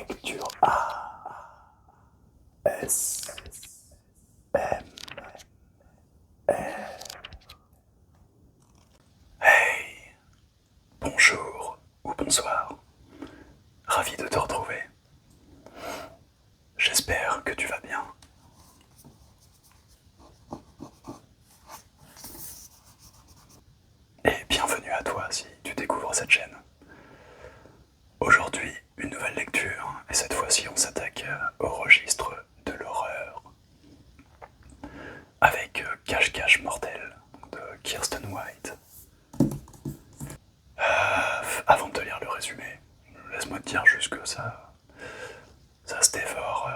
Lecture A S M R. Hey, bonjour ou bonsoir, ravi de te retrouver. J'espère que tu vas bien. Et bienvenue à toi si tu découvres cette chaîne. Aujourd'hui, une nouvelle lecture, et cette fois-ci on s'attaque au registre de l'horreur. Avec Cache-Cache Mortel de Kiersten White. Avant de te lire le résumé, laisse-moi te dire juste que ça se dévore,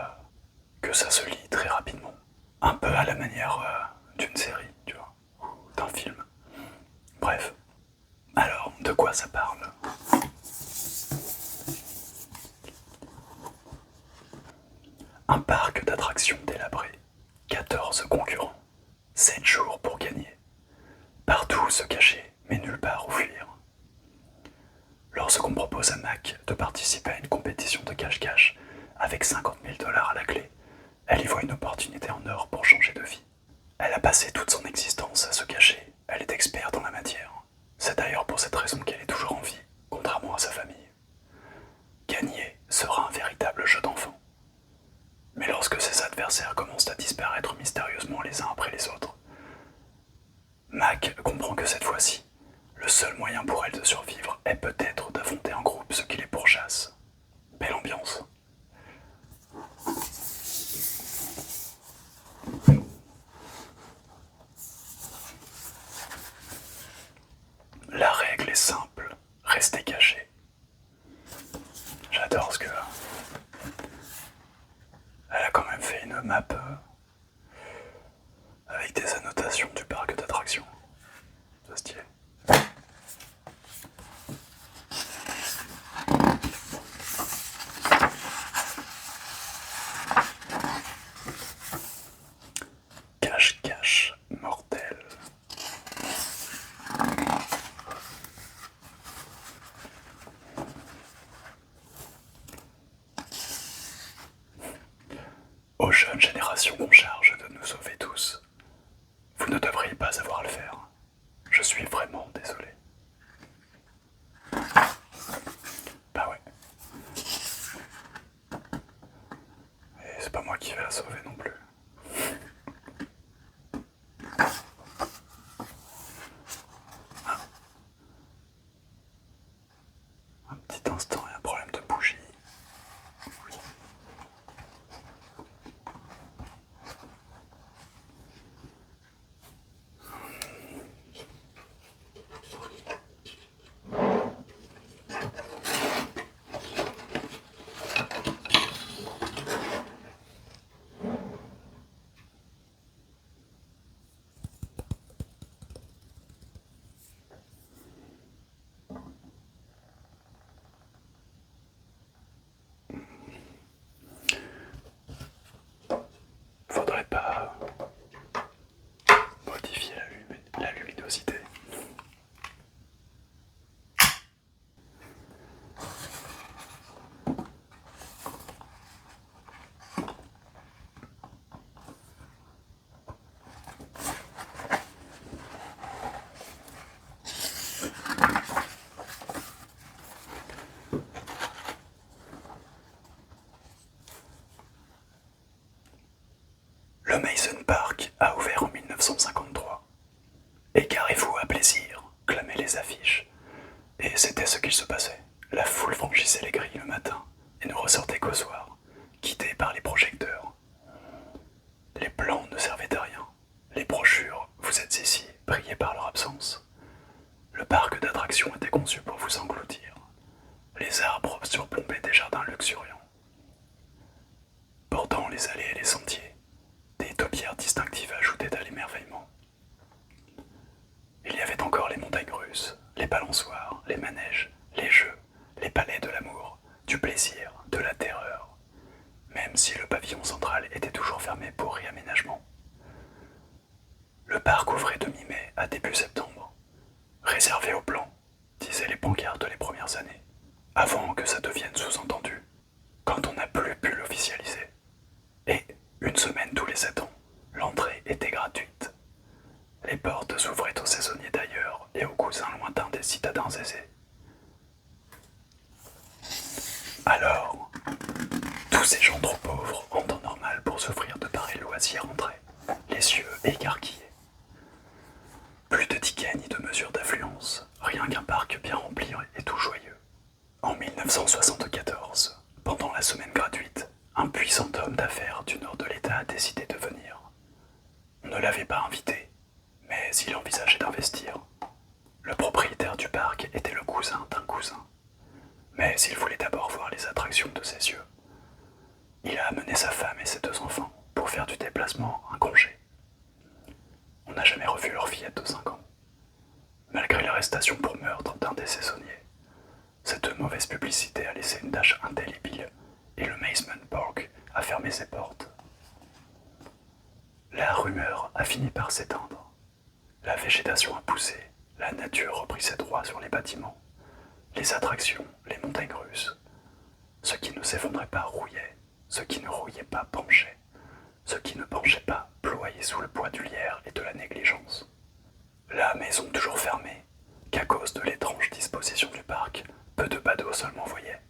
que ça se lit très rapidement. Un peu à la manière d'une série, tu vois, ou d'un film. Bref. Alors, de quoi ça parle? Un parc d'attractions délabré. 14 concurrents. 7 jours pour gagner. Partout se cacher, mais nulle part où fuir. Lorsqu'on propose à Mac de participer à une compétition de cache-cache avec 50 000 $ à la clé, elle y voit une opportunité en or pour changer de vie. Elle a passé toute son existence à se cacher, elle est experte en la matière. C'est d'ailleurs pour cette raison qu'elle est toujours en vie, contrairement à sa famille. Gagner sera un véritable jeu d'enfant. Mais lorsque ses adversaires commencent à disparaître mystérieusement les uns après les autres, Mac comprend que cette fois-ci, le seul moyen pour elle de survivre est peut-être d'affronter en groupe ceux qui les pourchassent. Belle ambiance. La règle est simple, restez caché. J'adore ce que... Elle a quand même fait une map avec des annotations du parc d'attractions. C'est stylé. Cache-cache mortel. Aux jeunes générations qu'on charge de nous sauver tous, vous ne devriez pas avoir à le faire. Je suis vraiment désolé. Bah ouais. Et c'est pas moi qui vais la sauver non plus. Un petit instant, il y a un problème de bougie. Faudrait pas modifier la luminosité. Le Mason Park a ouvert en 1953. Égarez-vous à plaisir, clamaient les affiches. Et c'était ce qu'il se passait. La foule franchissait les grilles le matin et ne ressortait qu'au soir, guidée par les projecteurs. Les plans ne servaient à rien. Les brochures, vous êtes ici, brillaient par leur absence. Le parc d'attractions était conçu pour vous engloutir. Les arbres surplombaient des jardins luxuriants. Bordant les allées et les sentiers, des topiaires distinctives ajoutaient à l'émerveillement. Il y avait encore les montagnes russes, les balançoires, les manèges, les jeux, les palais de l'amour, du plaisir, de la terreur, même si le pavillon central était toujours fermé pour réaménagement. Le parc ouvrait de mi-mai à début septembre. Réservé aux blancs, disaient les pancartes les premières années, avant que ça devienne sous-entendu. Quand Alors, tous ces gens trop pauvres en temps normal pour s'offrir de pareils loisirs entraient, les yeux écarquillés. Plus de tickets ni de mesures d'affluence, rien qu'un parc bien rempli et tout joyeux. En 1974, pendant la semaine gratuite, un puissant homme d'affaires du nord de l'État a décidé de venir. On ne l'avait pas invité, mais il envisageait d'investir. Le propriétaire du parc était le cousin d'un cousin, mais il voulait d'abord voir les attractions de ses yeux. Il a amené sa femme et ses 2 enfants pour faire du déplacement un congé. On n'a jamais revu leur fillette de 5 ans. Malgré l'arrestation pour meurtre d'un des saisonniers, cette mauvaise publicité a laissé une tache indélébile et le Amusement Park a fermé ses portes. La rumeur a fini par s'éteindre. La végétation a poussé, la nature reprit ses droits sur les bâtiments, les attractions, les montagnes russes. Ce qui ne s'effondrait pas rouillait, ce qui ne rouillait pas penchait, ce qui ne penchait pas ployait sous le poids du lierre et de la négligence. La maison toujours fermée, qu'à cause de l'étrange disposition du parc, peu de badauds seulement voyaient.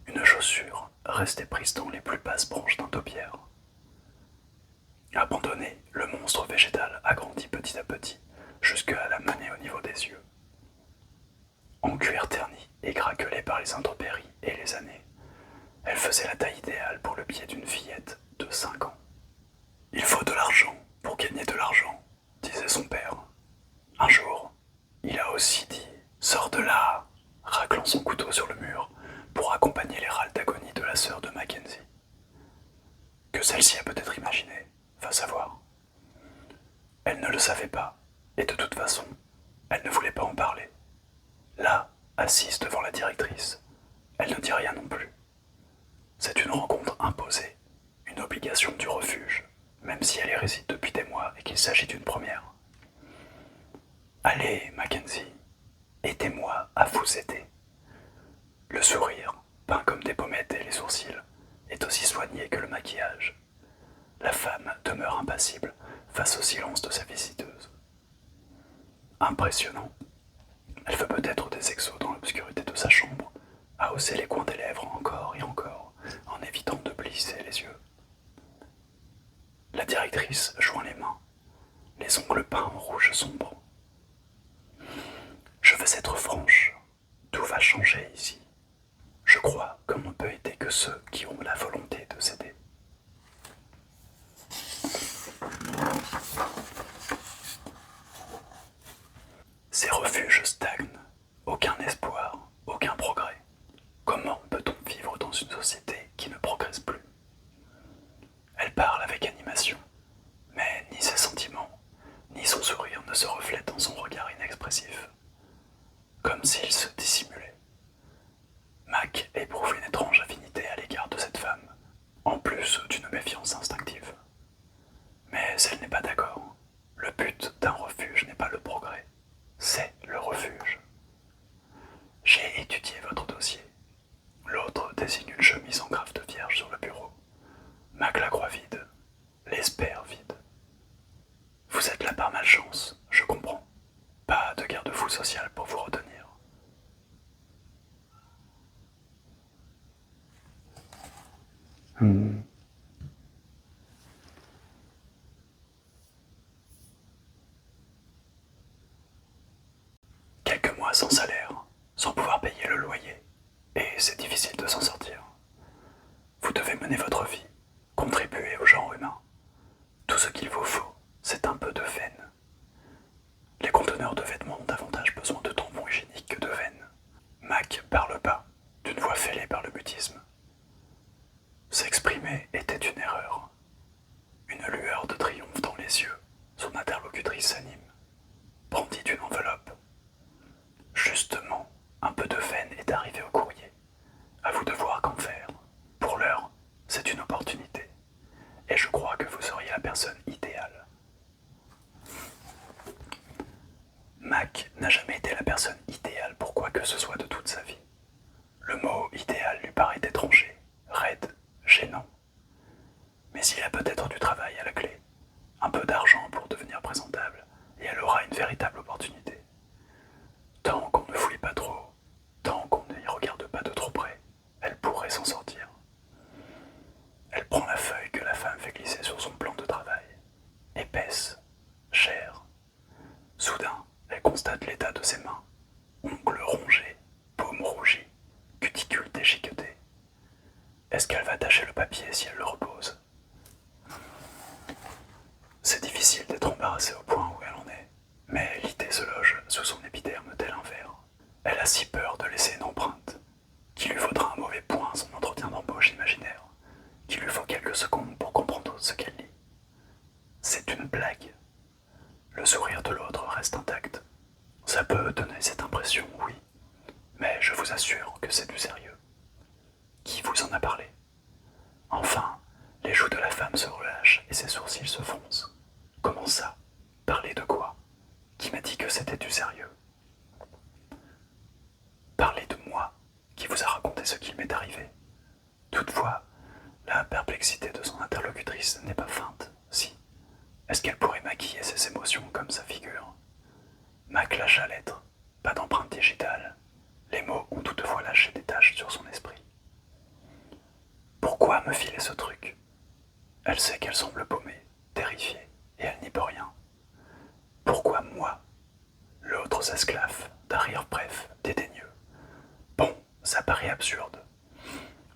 Une chaussure restait prise dans les plus basses branches d'un taupière. Abandonné, le monstre végétal a grandi petit à petit, jusqu'à la mener au niveau des yeux. En cuir terni et craquelé par les intempéries et les années, elle faisait la taille idéale pour le pied d'une fillette de 5 ans. Il faut de l'argent pour gagner de l'argent, disait son père. Un jour, il a aussi dit « Sors de là !» raclant son couteau sur le mur pour accompagner les râles d'agonie de la sœur de Mackenzie. Que celle-ci a peut-être imaginé, va savoir. Elle ne le savait pas, et de toute façon, elle ne voulait pas en parler. Là, assise devant la directrice, elle ne dit rien non plus. C'est une rencontre imposée, une obligation du refuge, même si elle y réside depuis des mois et qu'il s'agit d'une première. Allez, Mackenzie, aidez-moi à vous aider. Le sourire, peint comme des pommettes et les sourcils, est aussi soigné que le maquillage. La femme demeure impassible face au silence de sa visiteuse. Impressionnant. Elle fait peut-être des exos dans l'obscurité de sa chambre, à hausser les coins des lèvres encore et encore, en évitant de plisser les yeux. La directrice joint les mains, les ongles peints en rouge sombre. Je veux être franche, tout va changer ici. Je crois qu'on ne peut aider que ceux qui ont la volonté de s'aider. Ces refuges stagnent, aucun espoir, aucun progrès. Comment peut-on vivre dans une société qui ne progresse plus? Elle parle avec animation, mais ni ses sentiments, ni son sourire ne se reflètent dans son regard inexpressif. Comme s'il se dissimulait. Mac éprouve une étrange affinité à l'égard de cette femme, en plus d'une méfiance instinctive. Mais elle n'est pas d'accord. Le but d'un refuge n'est pas le progrès, c'est le refuge. J'ai étudié votre dossier. L'autre désigne une chemise en graffe de vierge sur le bureau. Mac la croit vide, l'espère vide. Vous êtes là par malchance, je comprends. Pas de garde-fou social pour vous retenir. Quelques mois sans salaire, sans pouvoir payer le loyer, et c'est difficile de s'en sortir. Vous devez mener votre vie, contribuer au genre humain. Tout ce qu'il vous faut, c'est un peu de veine. Les conteneurs de vêtements ont davantage besoin de tampons hygiéniques que de veine. Mac parle bas, d'une voix fêlée par le mutisme. S'exprimer était une erreur. Une lueur de triomphe dans les yeux, son interlocutrice s'anime. Brandit une enveloppe. Justement, un peu de veine est arrivé au courrier. À vous de voir qu'en faire. Pour l'heure, c'est une opportunité. Et je crois que vous seriez la personne idéale. Mac n'a jamais été la personne idéale pour quoi que ce soit de toute sa vie. Le mot idéal lui paraît étranger, raide, gênant. Est-ce qu'elle va tâcher le papier si elle le repose? C'est difficile d'être embarrassée au point où elle en est, mais l'idée se loge sous son épiderme tel un ver. Elle a si peur de laisser une empreinte qu'il lui faudra un mauvais point à son entretien d'embauche imaginaire, qu'il lui faut quelques secondes pour comprendre ce qu'elle lit. C'est une blague. Le sourire de l'autre reste intact. Ça peut donner cette impression, oui, mais je vous assure que c'est du sérieux. Qui vous en a parlé? Enfin, les joues de la femme se relâchent et ses sourcils se froncent. Comment ça? Parler de quoi? Qui m'a dit que c'était du sérieux? Parler de moi, qui vous a raconté ce qu'il m'est arrivé. Toutefois, la perplexité de son interlocutrice n'est pas feinte, si. Est-ce qu'elle pourrait maquiller ses émotions comme sa figure? Mac lâche la lettre, pas d'empreinte digitale. Les mots ont toutefois lâché des taches sur son esprit. Pourquoi me filer ce truc? Elle sait qu'elle semble paumée, terrifiée, et elle n'y peut rien. Pourquoi moi? L'autre s'esclaffe, d'un rire bref, dédaigneux. Bon, ça paraît absurde.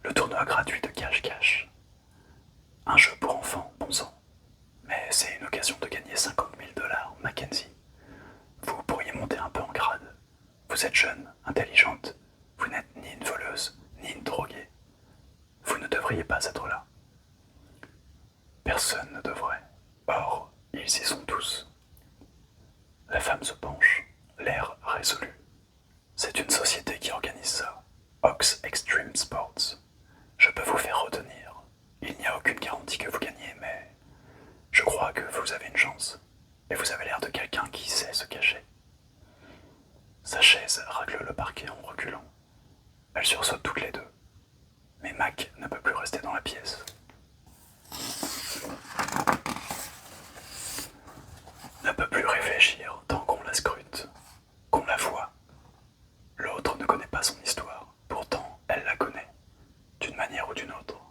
Le tournoi gratuit de cache-cache. Un jeu pour enfants, bon sang. Mais c'est une occasion de gagner 50 000 $, Mackenzie. Vous pourriez monter un peu en grade. Vous êtes jeune, intelligente. Vous n'êtes ni une voleuse, ni une droguée. Vous ne devriez pas être là. Personne ne devrait. Or, ils y sont tous. La femme se penche, l'air résolu. C'est une société qui organise ça. Ox Extreme Sports. Je peux vous faire retenir. Il n'y a aucune garantie que vous gagnez, mais je crois que vous avez une chance. Et vous avez l'air de quelqu'un qui sait se cacher. Sa chaise racle le parquet en reculant. Elles sursautent toutes les deux. Mais Mac ne peut plus rester dans la pièce. Ne peut plus réfléchir tant qu'on la scrute, qu'on la voit. L'autre ne connaît pas son histoire, pourtant elle la connaît, d'une manière ou d'une autre.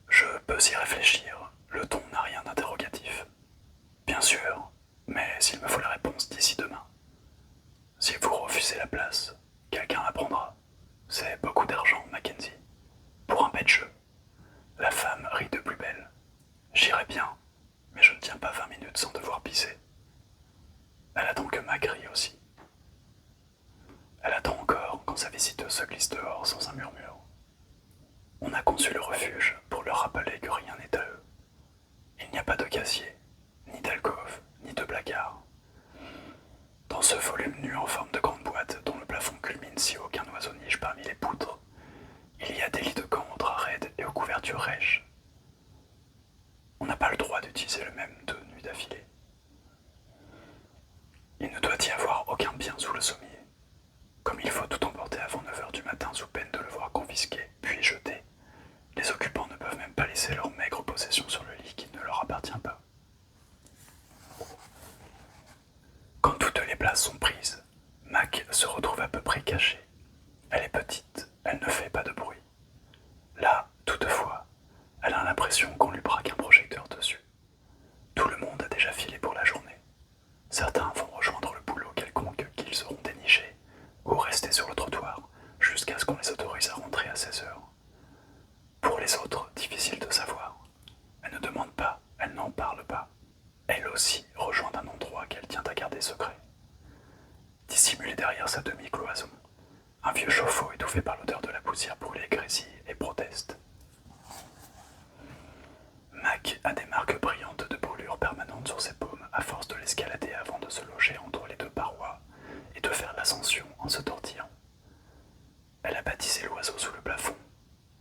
Je peux y réfléchir, le ton n'a rien d'interrogatif. Bien sûr, mais s'il me faut la réponse d'ici demain. Si vous refusez la place, quelqu'un la prendra. C'est beaucoup d'argent, Mackenzie. Pour un bête jeu. La femme rit de plus belle. J'irai bien, mais je ne tiens pas 20 minutes sans devoir pisser. Elle attend que Mac rie aussi. Elle attend encore quand sa visiteuse se glisse dehors sans un murmure. On a conçu le refuge pour leur rappeler que rien n'est à eux. Il n'y a pas de casier, ni d'alcôve, ni de placard. Dans ce volume nu en forme de grande boîte dont le plafond culmine si aucun oiseau niche parmi les poutres, il y a des lits de camp aux draps raides et aux couvertures rêches. On n'a pas le droit d'utiliser le même 2 nuits d'affilée. Il ne doit y avoir aucun bien sous le sommier. Comme il faut tout emporter avant 9 h du matin sous peine de le voir confisqué, puis jeté, les occupants ne peuvent même pas laisser leur maigre possession sur le lit qui ne leur appartient pas. Quand toutes les places sont prises, Mac se retrouve à peu près cachée. Elle est petite, elle ne fait pas de bruit. Là, toutefois, elle a l'impression qu'on lui braque un projecteur dessus. Tout le monde a déjà filé pour la journée. Certains vont rejoindre le boulot quelconque qu'ils auront déniché, ou rester sur le trottoir jusqu'à ce qu'on les autorise à rentrer à 16 h. Pour les autres, difficile de savoir. Elle ne demande pas, elle n'en parle pas. Elle aussi rejoint un endroit qu'elle tient à garder secret. Dissimulé derrière sa demi-cloison, un vieux chauffe-eau étouffé par l'odeur de la poussière brûlée grésille et proteste. Mac a des marques brillantes de brûlure permanentes sur ses paumes à force de l'escalader avant de se loger entre les deux parois et de faire l'ascension en se tortillant. Elle a baptisé l'oiseau sous le plafond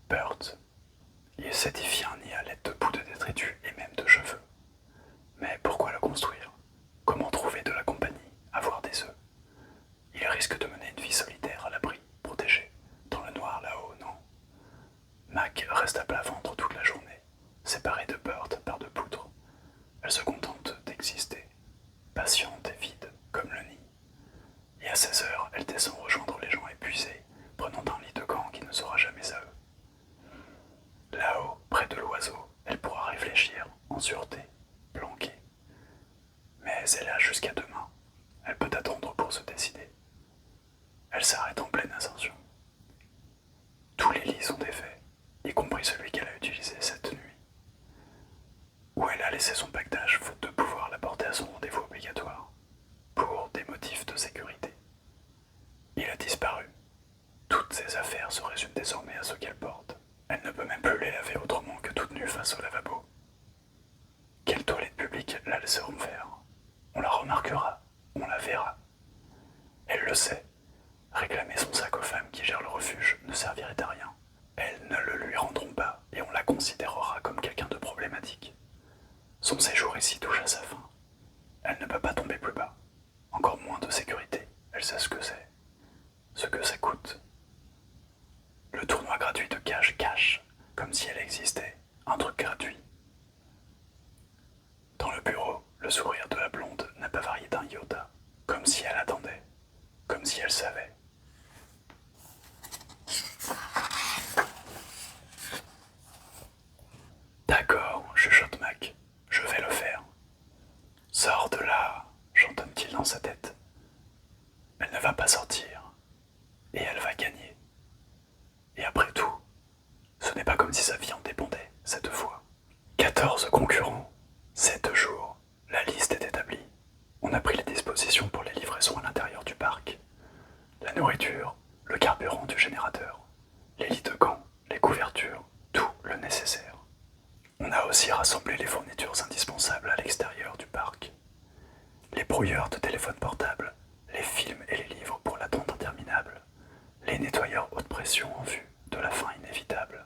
Burt. Il s'édifie un nid à l'aide de bouts de détritus et même de cheveux. Mais pourquoi le construire? Comment trouver de la compagnie, avoir des œufs? Il risque de mener une vie solitaire à l'abri, protégé, dans le noir là-haut, non? Mac reste à plat ventre toute la journée, séparée de Burt par deux poutres. Elle se contente d'exister, patiente et vide, comme le nid. Et à 16 h, elle descend rejoindre les gens épuisés, prenant un lit de camp qui ne sera jamais à eux. Là-haut, près de l'oiseau, elle pourra réfléchir, en sûreté, planquée. Mais elle a jusqu'à demain. Elle peut attendre pour se décider. Elle s'arrête en pleine ascension. affaires se résument désormais à ce qu'elle porte. Elle ne peut même plus les laver autrement que toute nue face au lavabo. Quelle toilette publique la laisseront faire? On la remarquera, on la verra. Elle le sait. Réclamer son sac aux femmes qui gèrent le refuge ne servirait à rien. Elles ne le lui rendront pas et on la considérera comme quelqu'un de problématique. Son séjour ici touche à sa fin. Elle ne peut pas tomber plus bas. Encore moins de sécurité. Elle sait ce que c'est. Ce que ça coûte. Le tournoi gratuit de cache-cache, comme si elle existait. Un truc gratuit. Dans le bureau, le sourire de la blonde n'a pas varié d'un iota. Comme si elle attendait. Comme si elle savait. D'accord, chuchote Mac. Je vais le faire. Sors de là, chantonne-t-il dans sa tête. Elle ne va pas sortir. Et elle va gagner. Et après tout, ce n'est pas comme si sa vie en dépendait, cette fois. 14 concurrents, 7 jours, la liste est établie. On a pris les dispositions pour les livraisons à l'intérieur du parc. La nourriture, le carburant du générateur, les lits de camp, les couvertures, tout le nécessaire. On a aussi rassemblé les fournitures indispensables à l'extérieur du parc. Les brouilleurs de téléphone portable, les films et les livres pour l'attente interminable, les nettoyeurs haute pression en vue de la fin inévitable.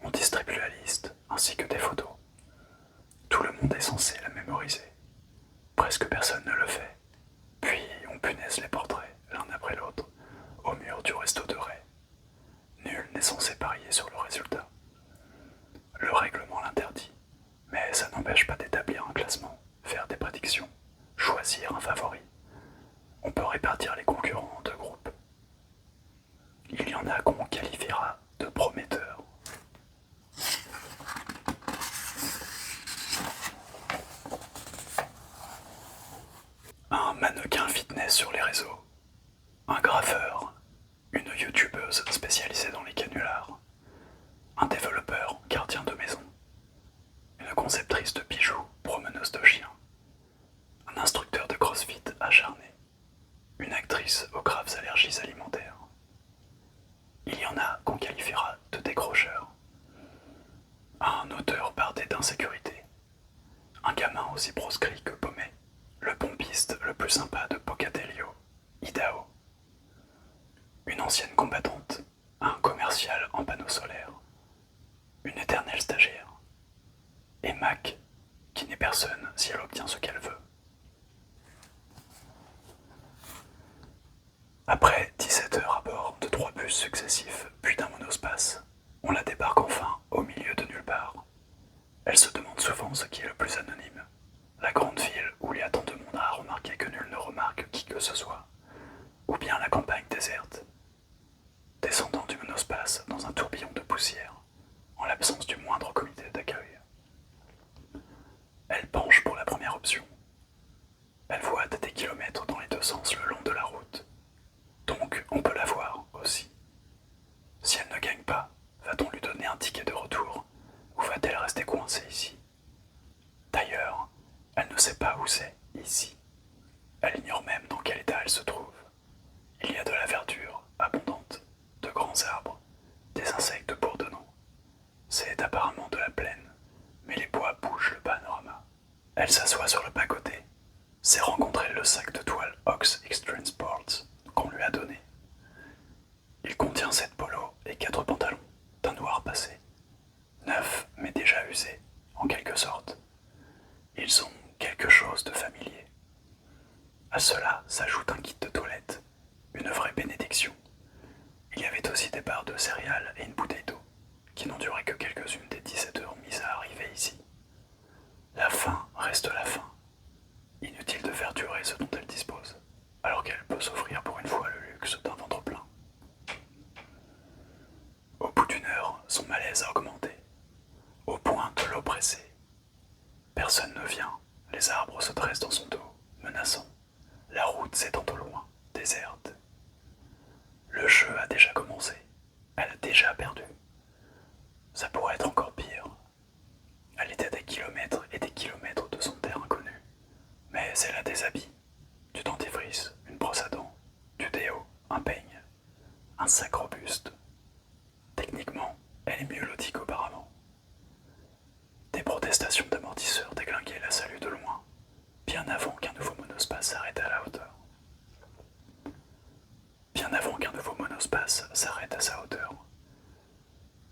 On distribue la liste ainsi que des photos. Tout le monde est censé la mémoriser. Presque personne ne le fait. Puis on punaise les portraits, l'un après l'autre, au mur du resto de Ray. Nul n'est censé parier sur le résultat. Le règlement l'interdit, mais ça n'empêche pas d'établir un classement, faire des prédictions, choisir un favori. On peut répartir les concurrents en deux groupes. Il y en a qu'on qualifiera de prometteurs. Un mannequin fitness sur les réseaux, un graffeur, une youtubeuse spécialisée dans les canulars, un développeur gardien de maison, une conceptrice de bijoux promeneuse de chiens, un instructeur de crossfit acharné, une actrice aux graves allergies alimentaires. Il y en a qu'on qualifiera de décrocheurs, un auteur bardé d'insécurité, un gamin aussi proscrit que paumé, le pompiste le plus sympa de Pocatello, Idaho, une ancienne combattante, un commercial en panneaux solaires, une éternelle stagiaire, et Mac, qui n'est personne si elle obtient ce qu'elle veut. Après 17 heures à bord de 3 bus successifs, puis d'un monospace, on la débarque enfin au milieu de nulle part. Elle se demande souvent ce qui est le plus anonyme. La grande ville où il y a tant de monde à remarquer que nul ne remarque qui que ce soit, ou bien la campagne déserte. Descendant du monospace dans un tourbillon de poussière, en l'absence du moindre comité d'accueil. Elle penche pour la première option. Elle voit des kilomètres dans les deux sens le long de la route. Donc on peut la voir aussi. Si elle ne gagne pas, va-t-on lui donner un ticket de retour ou va-t-elle rester coincée ici? D'ailleurs, elle ne sait pas où c'est, ici. Elle ignore même dans quel état elle se trouve. Il y a de la verdure abondante, de grands arbres, des insectes bourdonnants. C'est apparemment de la plaine, mais les bois bougent le panorama. Elle s'assoit sur le bas-côté. C'est rencontrer le sac de toile Ox Extreme Sports qu'on lui a donné. Il contient 7 polos et 4 pantalons, d'un noir passé. Neufs, mais déjà usés, en quelque sorte. Ils ont quelque chose de familier. À cela s'ajoute un kit de toilette, une vraie bénédiction. Il y avait aussi des barres de céréales et une bouteille d'eau, qui n'ont duré que quelques-unes des 17 heures mises à arriver ici. La faim reste la faim. Inutile de faire durer ce dont elle dispose, alors qu'elle peut s'offrir pour une fois le luxe d'un ventre plein. Au bout d'une heure, son malaise a augmenté, au point de l'oppresser. Personne ne vient, les arbres se dressent dans son dos, menaçants. La route s'étend au loin, déserte. Le jeu a déjà commencé, elle a déjà perdu. Ça pourrait être encore pire. Elle était à des kilomètres et des kilomètres de son terre inconnue. Mais elle a des habits, du dentifrice, une brosse à dents, du déo, un peigne, un sac robuste qu'un nouveau monospace s'arrête à sa hauteur.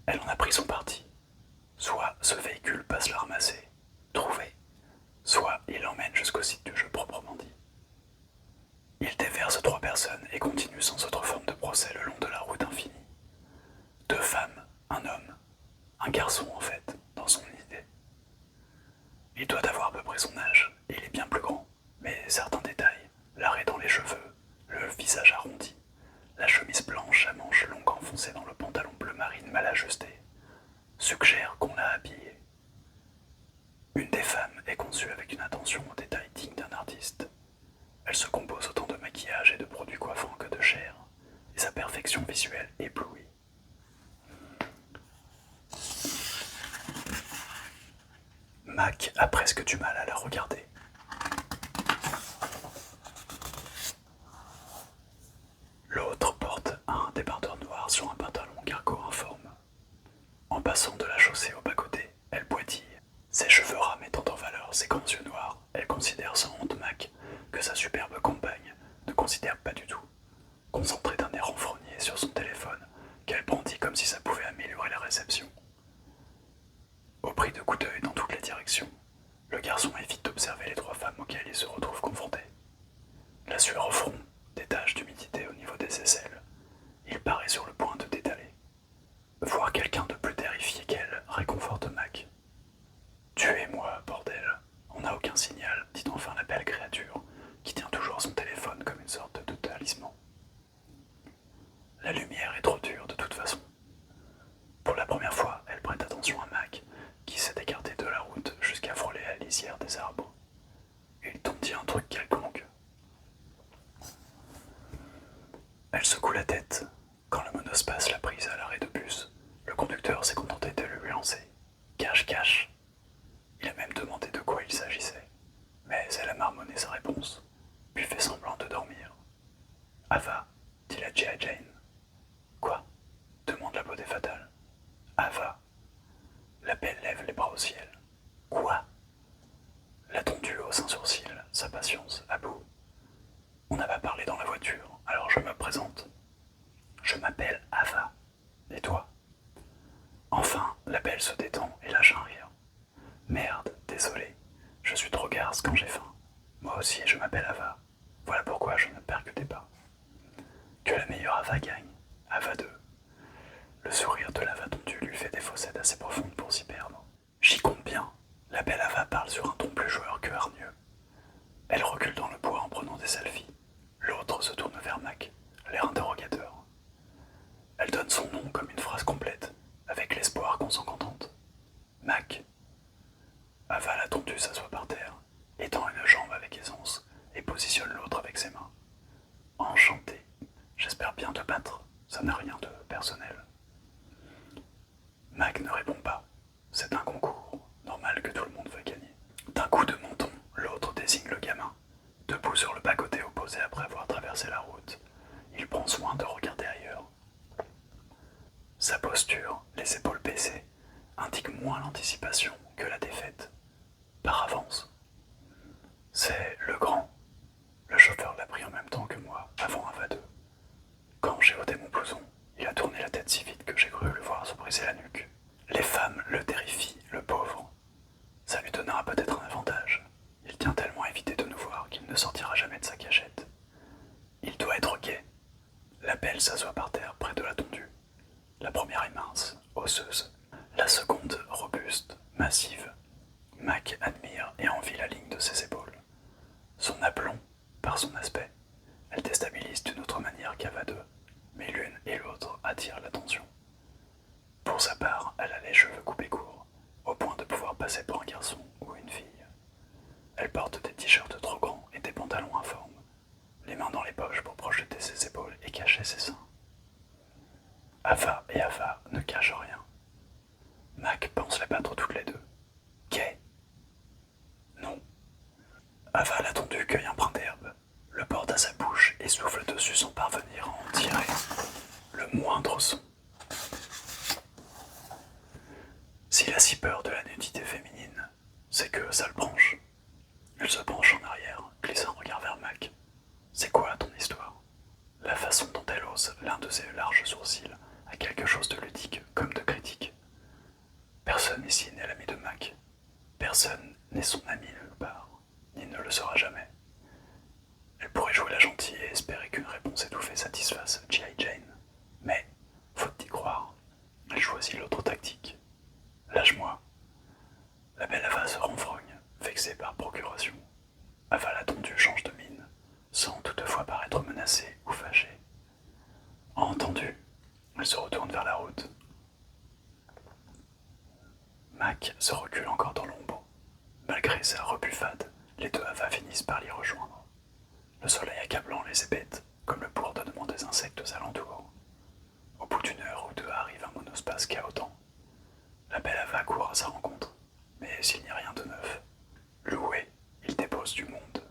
Elle en a pris son parti. Soit ce véhicule passe la ramasser, trouver, soit il l'emmène jusqu'au site du jeu proprement dit. Il déverse 3 personnes et continue sans autre forme de procès le long de la route infinie. 2 femmes, un homme, un garçon en fait, dans son idée. Il doit avoir à peu près son âge, et il est bien plus grand, mais certains détails, l'arrêt dans les cheveux, le visage arrondi, la chemise blanche à manches longues enfoncée dans le pantalon bleu marine mal ajusté, suggèrent qu'on l'a habillée. Une des femmes est conçue avec une attention aux détails digne d'un artiste. Elle se compose autant de maquillage et de produits coiffants que de chair, et sa perfection visuelle éblouit. Mac a presque du mal à la regarder. L'autre porte un débardeur noir sur un pantalon cargo informe. En passant de la chaussée au bas-côté, elle pointille. Ses cheveux ras mettant en valeur ses grands yeux noirs, elle considère sans honte Mac que sa superbe compagne ne considère pas du tout, concentrée d'un air renfrogné sur son téléphone qu'elle brandit comme si ça pouvait améliorer la réception. Au prix de coups d'œil dans toutes les directions, le garçon évite d'observer les 3 femmes auxquelles il se retrouve confronté. La sueur au front, des taches d'humidité au niveau des aisselles. Il paraît sur le point de détaler. Voir quelqu'un de plus terrifié qu'elle réconforte Mac. Tuez-moi, bordel. On n'a aucun signal, dit enfin la belle créature, qui tient toujours son téléphone comme une sorte de talisman. La lumière est trop dure de toute façon. Pour la première fois, elle prête attention à Mac, qui s'est écarté de la route jusqu'à frôler la lisière des arbres. Il t'en-dit un truc quelconque. Elle secoue la tête. Quand le monospace l'a prise à l'arrêt de bus, le conducteur s'est contenté de lui lancer « Cache, cache !» Il a même demandé de quoi il s'agissait, mais elle a marmonné sa réponse, puis fait semblant de dormir. « Ava !» dit la G.I. Jane. « Quoi ?» demande la beauté fatale. « Ava !» La belle lève les bras au ciel. « Quoi ?» La tondue hausse un sourcil, sa patience à bout. On n'a pas parlé dans la voiture, alors je me présente. Je m'appelle Ava. Et toi ? Enfin, la belle se détend et lâche un rire. Merde, désolé. Je suis trop garce quand j'ai faim. Moi aussi, je m'appelle Ava. Voilà pourquoi je ne percutais pas. Que la meilleure Ava gagne. Ava 2. Le sourire de l'Ava tondue lui fait des fossettes assez profondes pour s'y perdre. J'y compte bien. La belle Ava parle sur un ton plus joueur que hargneux. Elle recule dans le bois en prenant des selfies. L'autre se tourne vers Mac, l'air interrogateur. Elle donne son nom comme une phrase complète, avec l'espoir qu'on s'en contente. Mac. Ava la tondue s'assoit par terre, étend une jambe avec aisance et positionne l'autre avec ses mains. Enchanté. J'espère bien te battre, ça n'a rien de personnel. Mac ne répond pas. C'est un concours, normal que tout le monde veuille gagner. D'un coup de menton, l'autre désigne le gamin. Debout sur le bas-côté opposé après avoir traversé la route, il prend soin de regarder ailleurs. Sa posture, les épaules baissées, indique moins l'anticipation que la défaite. Par avance. C'est le grand. Le chauffeur l'a pris en même temps que moi, avant un va-deux. Quand j'ai ôté mon blouson, il a tourné la tête si vite que j'ai cru le voir se briser la nuque. Les femmes le terrifient, le pauvre. Ça lui donnera peut-être un avantage. Il tient tellement à éviter de nous voir qu'il ne sortira jamais de sa cachette. Il doit être gai. La belle s'assoit par terre près de la tondue. La première est mince, osseuse. La seconde, robuste, massive. Mac admire et envie la ligne de ses épaules. Son aplomb, par son aspect, elle déstabilise d'une autre manière qu'Ava 2, mais l'une et l'autre attirent l'attention. Pour sa part, elle a les cheveux coupés courts, au point de pouvoir passer pour un garçon ou une fille. Elle porte des t-shirts trop grands et des pantalons informes, les mains dans les poches pour projeter ses épaules et cacher ses seins. Ava et Ava ne cachent rien. Mac pense les battre toutes les deux. Gay ? Non. Ava l'a tondue cueille un brin d'herbe, le porte à sa bouche et souffle dessus sans parvenir à en tirer le moindre son. S'il a si peur de la nudité féminine, c'est que ça le branche. Il se penche en arrière, glisse un regard vers Mac. C'est quoi ton histoire ? La façon dont dont elle hausse l'un de ses larges sourcils a quelque chose de ludique comme de critique. Personne ici n'est l'ami de Mac. Personne n'est son ami nulle part, ni ne le sera jamais. Elle pourrait jouer la gentille et espérer qu'une réponse étouffée satisfasse G.I. Jane. Mais, faute d'y croire, elle choisit l'autre tactique. Lâche-moi. La belle Ava se renfrogne, vexée par procuration. Ava l'attendue change de mine, sans toutefois paraître menacée ou fâchée. Entendu, elle se retourne vers la route. Mac se recule encore dans l'ombre. Malgré sa rebuffade, les deux Ava finissent par l'y rejoindre. Le soleil accablant les ébête, comme le bourdonnement des insectes aux alentours. Au bout d'une heure ou deux arrive un monospace cahotant. La belle Ava court à sa rencontre, mais il n'y a rien de neuf. Loué, il dépose du monde.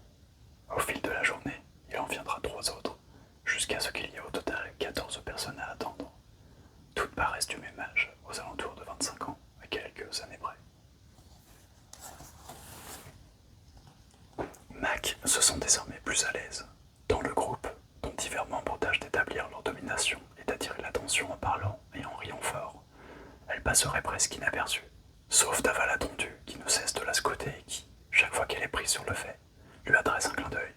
Au fil de la journée, il en viendra 3 autres, jusqu'à ce qu'il y ait au total 14 personnes à attendre. Toutes paraissent du même âge, aux alentours de 25 ans, à quelques années près. Mac se sent désormais plus à l'aise. Dans le groupe, dont divers membres tâchent d'établir leur domination et d'attirer l'attention en parlant et en riant fort, elle passerait presque inaperçue, sauf Dava l'attendue qui ne cesse de la scruter et qui, chaque fois qu'elle est prise sur le fait, lui adresse un clin d'œil.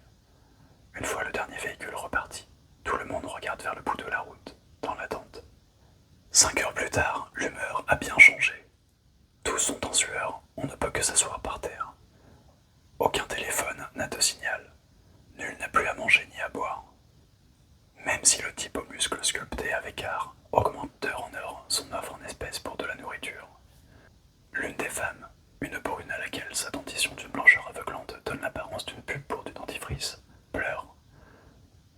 Une fois le dernier véhicule reparti, tout le monde regarde vers le bout de la route, dans l'attente. 5 heures plus tard, l'humeur a bien changé. Tous sont en sueur, on ne peut que s'asseoir par terre. Aucun téléphone n'a de signal. Nul n'a plus à manger ni à boire. Même si le type aux muscles sculptés avec art augmente d'heure en heure son offre en espèces pour de la nourriture. L'une des femmes, une brune à laquelle sa dentition d'une blancheur aveuglante donne l'apparence d'une pub pour du dentifrice, pleure.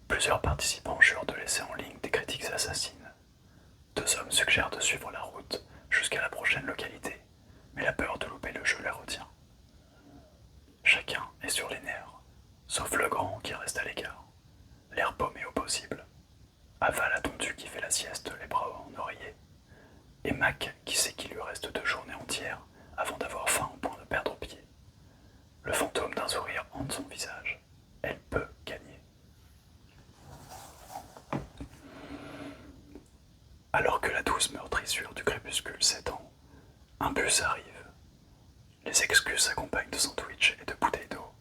Plusieurs participants jurent de laisser en ligne des critiques assassines. 2 hommes suggèrent de suivre la route jusqu'à la prochaine localité, mais la peur de louper le jeu les retient. Chacun est sur les nerfs, sauf le grand qui reste à l'écart, l'air paumé au possible. Ava l'attendue qui fait la sieste les bras en oreiller, et Mac qui sait qu'il lui reste 2 journées entières avant d'avoir faim au point de perdre pied. Le fantôme d'un sourire hante son visage. Elle peut gagner. Alors que la douce meurtrissure du crépuscule s'étend, un bus arrive. Les excuses s'accompagnent de sandwichs et de bouteilles d'eau.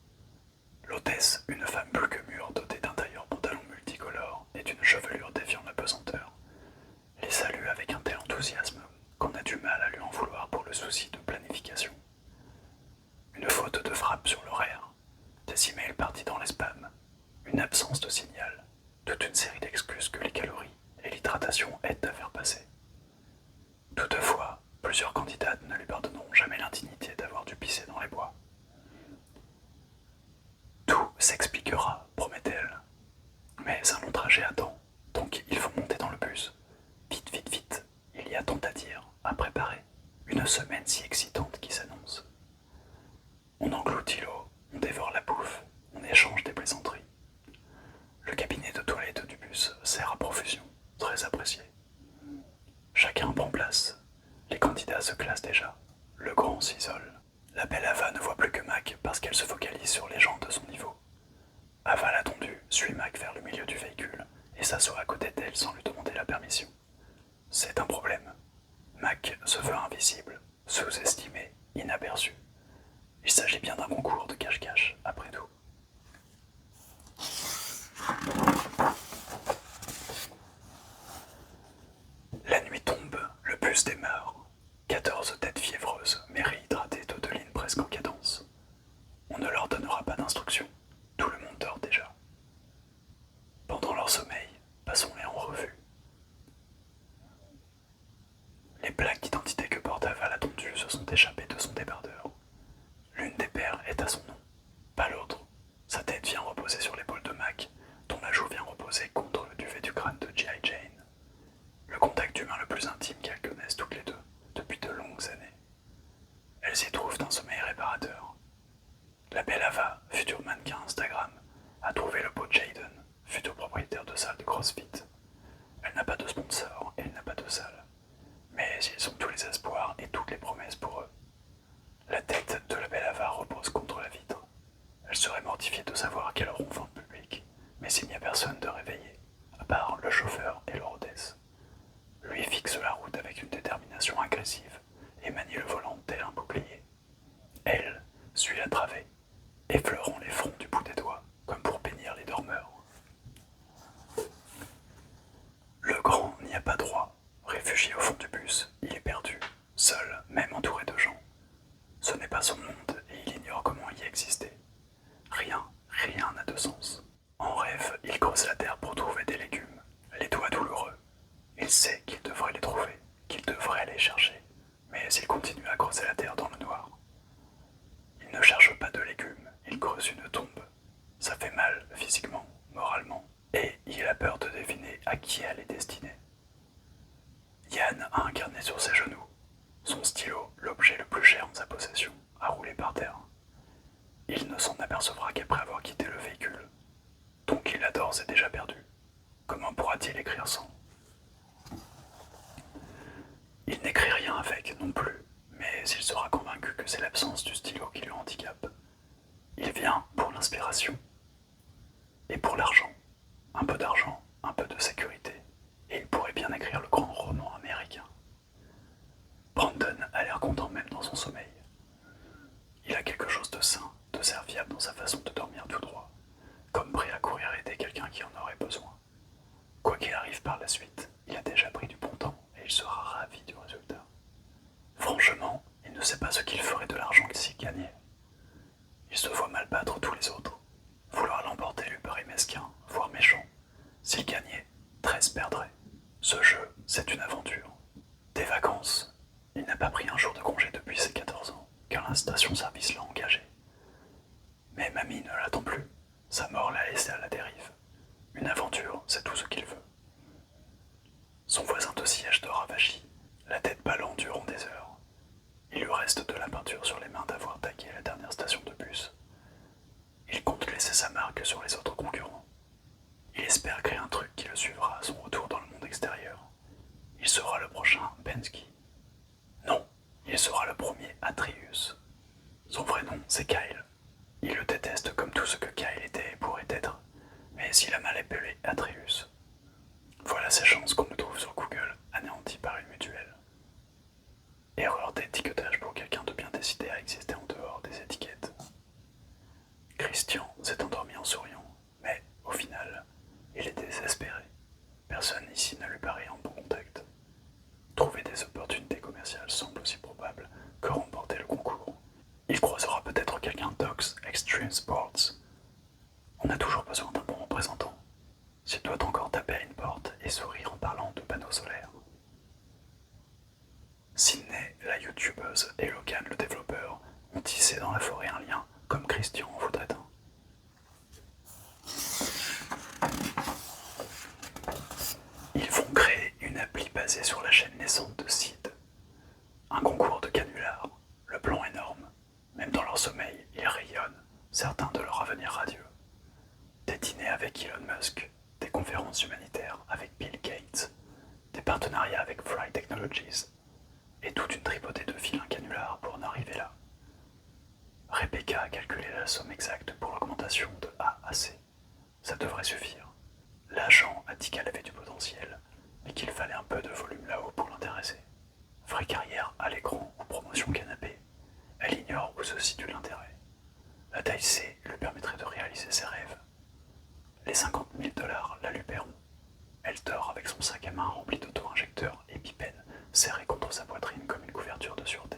L'hôtesse, une femme plus que mûre, dotée d'un tailleur pantalon multicolore et d'une chevelure défiant la pesanteur, les salue avec un tel enthousiasme qu'on a du mal à lui en vouloir pour le souci de planification. Une faute de frappe sur l'horaire, des emails partis dans les spams, une absence de signal, toute une série d'excuses que les calories et l'hydratation aident à faire passer. Toutefois, plusieurs candidates ne lui pardonneront jamais l'indignité d'avoir dû pisser dans les bois. Tout s'expliquera, promet-elle. Mais un long trajet attend, donc il faut monter dans le bus. Vite, vite, vite, il y a tant à dire, à préparer. Une semaine si excitante qui s'annonce. On engloutit l'eau, on dévore la bouffe, on échange des plaisanteries. Le cabinet de toilette du bus sert à profusion, très apprécié. Chacun prend place. Les candidats se classent déjà. Le grand s'isole. La belle Ava ne voit plus que Mac parce qu'elle se focalise sur les gens de son niveau. Ava l'attendue suit Mac vers le milieu du véhicule et s'assoit à côté d'elle sans lui demander la permission. C'est un problème. Mac se veut invisible, sous-estimé, inaperçu. Il s'agit bien d'un concours de cache-cache, après tout. La nuit tombe, le bus démarre. 14 têtes fiévreuses, mais réhydratées d'Odeline presque en cadence. On ne leur donnera pas d'instructions, tout le monde dort déjà. Pendant leur sommeil, passons-les en revue. Les plaques d'identité que porte Ava l'attendue se sont échappées de son débardeur. L'une des paires est à son nom, pas l'autre. Sa tête vient reposer sur l'épaule de Mac, dont la joue vient reposer contre le duvet du crâne de G.I. Jane. Le contact humain le plus intime qu'elles connaissent toutes les deux. chauffeur est l'horresse. Lui fixe la route avec une détermination agressive et manie le volant tel un bouclier. Elle suit la travée, effleurant les fronts du bout des doigts, comme pour bénir les dormeurs. Le grand n'y a pas droit. Réfugié au fond du bus, il est perdu, seul, même entouré de gens. Ce n'est pas son monde et il ignore comment y exister. Rien n'a de sens. En rêve, il creuse la terre pour trouver des légumes, les doigts douloureux. Il sait qu'il devrait les trouver, qu'il devrait les chercher, mais il continue à creuser la terre dans le noir. Il ne cherche pas de légumes, il creuse une tombe. Ça fait mal, physiquement, moralement, et il a peur de deviner à qui elle est destinée. Yann a un carnet sur ses genoux, son stylo, l'objet le plus cher en sa possession, a roulé par terre. Il ne s'en apercevra qu'après avoir quitté le véhicule. Donc il a d'ores et déjà perdu. Comment pourra-t-il écrire sans? Il n'écrit rien avec non plus, mais il sera convaincu que c'est l'absence du stylo qui le handicape. Il vient pour l'inspiration. Et pour l'argent. Un peu d'argent, un peu de sécurité. Et il pourrait bien écrire le grand roman américain. Brandon a l'air content même dans son sommeil. Il a quelque chose de sain, de serviable dans sa façon de dormir tout droit, comme prêt à courir aider quelqu'un qui en aurait besoin. Quoi qu'il arrive par la suite, il a déjà pris du bon temps et il sera ravi du résultat. Franchement, il ne sait pas ce qu'il ferait de l'argent s'il gagnait. Il se voit mal battre tous les autres. Vouloir l'emporter lui paraît mesquin, voire méchant. S'il gagnait, 13 perdraient. Ce jeu, c'est une aventure. Des vacances. Il n'a pas pris un jour de congé depuis ses 14 ans, car la station-service l'a engagé. Mais mamie ne l'attend plus. Sa mort l'a laissé à la dérive. Une aventure, c'est tout ce qu'il veut. Son voisin de siège dort ravachi, la tête ballant durant des heures. Il lui reste de la peinture sur les mains d'avoir tagué la dernière station de bus. Il compte laisser sa marque sur les autres concurrents. Il espère créer un truc qui le suivra à son retour dans le monde extérieur. Il sera le prochain Penske. Non, il sera le premier Atreus. Son vrai nom, c'est Kyle. Il le déteste comme tout ce que Kyle était et pourrait être, mais il a mal appelé Atreus. Voilà ses chances qu'on le trouve sur Google, anéanti par une mutuelle. Erreur d'étiquetage pour quelqu'un de bien décidé à exister en dehors des étiquettes. Christian s'est endormi en souriant, mais au final, il est désespéré. Personne ici ne lui paraît en bon contact. Trouver des opportunités commerciales semble aussi probable que remporter le concours. Il croisera peut-être quelqu'un d'Ox Extreme Sports. On a toujours besoin d'un bon représentant. S'il doit encore taper à une porte et sourire en parlant de panneaux solaires. Sydney, la youtubeuse, et Logan, le développeur, ont tissé dans la forêt un lien, comme Christian en voudrait un. Ils vont créer une appli basée sur la chaîne naissante de Sid. Un concours de canulars, le plan énorme. Même dans leur sommeil, ils rayonnent, certains de leur avenir radieux. Des dîners avec Elon Musk, des conférences humanitaires avec Bill Gates, des partenariats avec Fry Technologies, et toute une tripotée de vilains canulars pour en arriver là. Rebecca a calculé la somme exacte pour l'augmentation de A à C. Ça devrait suffire. L'agent a dit qu'elle avait du potentiel, mais qu'il fallait un peu de volume là-haut pour l'intéresser. Vraie carrière à l'écran ou promotion canapé. Elle ignore où se situe l'intérêt. La taille C lui permettrait de réaliser ses rêves. Les 50 000 $ la lui paieront. Elle dort avec son sac à main rempli d'auto-injecteurs et pipènes serré contre sa poitrine comme une couverture de sûreté.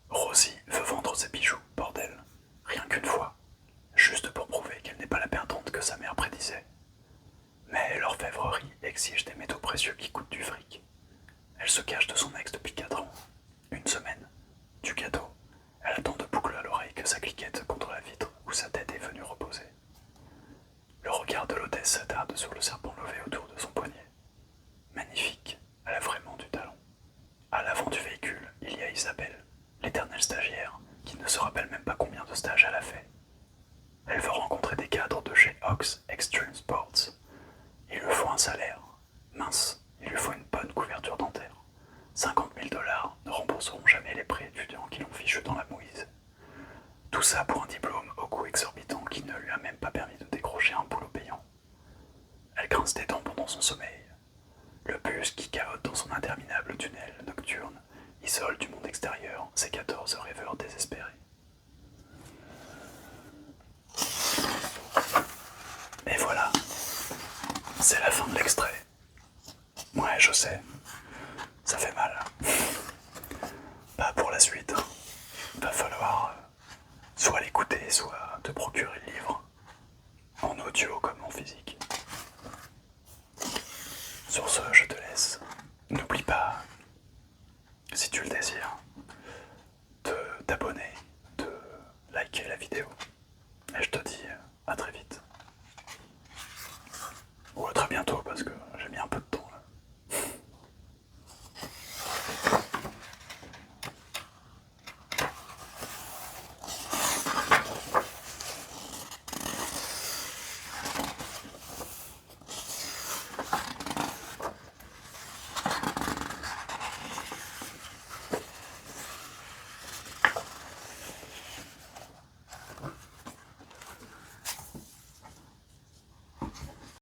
Rosie veut vendre ses bijoux, bordel. Rien qu'une fois. Juste pour prouver qu'elle n'est pas la perdante que sa mère prédisait. Mais l'orfèvrerie exige des métaux précieux qui coûtent du fric. Elle se cache de son ex depuis 4 ans. Une semaine. Du gâteau. Elle attend de boucle à l'oreille que sa cliquette contre la vitre où sa tête est venue reposer. Le regard de l'hôtesse s'attarde sur le serpent levé autour de son poignet. Magnifique, elle a vraiment du talent. À l'avant du véhicule, il y a Isabelle, l'éternelle stagiaire, qui ne se rappelle même pas combien de stages elle a fait. Elle veut rencontrer des cadres de chez Ox Extreme Sports. Il lui faut un salaire. Mince, il lui faut une bonne couverture dentaire. 50 000 $ ne rembourseront jamais les prêts étudiants qui l'ont fichu dans la mouise. Tout ça pour un diplôme au coût exorbitant qui ne lui a même pas permis de décrocher un boulot payant. Elle grince des dents pendant son sommeil. Le bus qui cahote dans son interminable tunnel nocturne isole du monde extérieur ces 14 rêveurs désespérés. Et voilà, c'est la fin de l'extrait. Ouais, je sais, ça fait mal. Pas pour la suite. Va falloir soit l'écouter, soit te procurer le livre, en audio comme en physique. Sur ce, je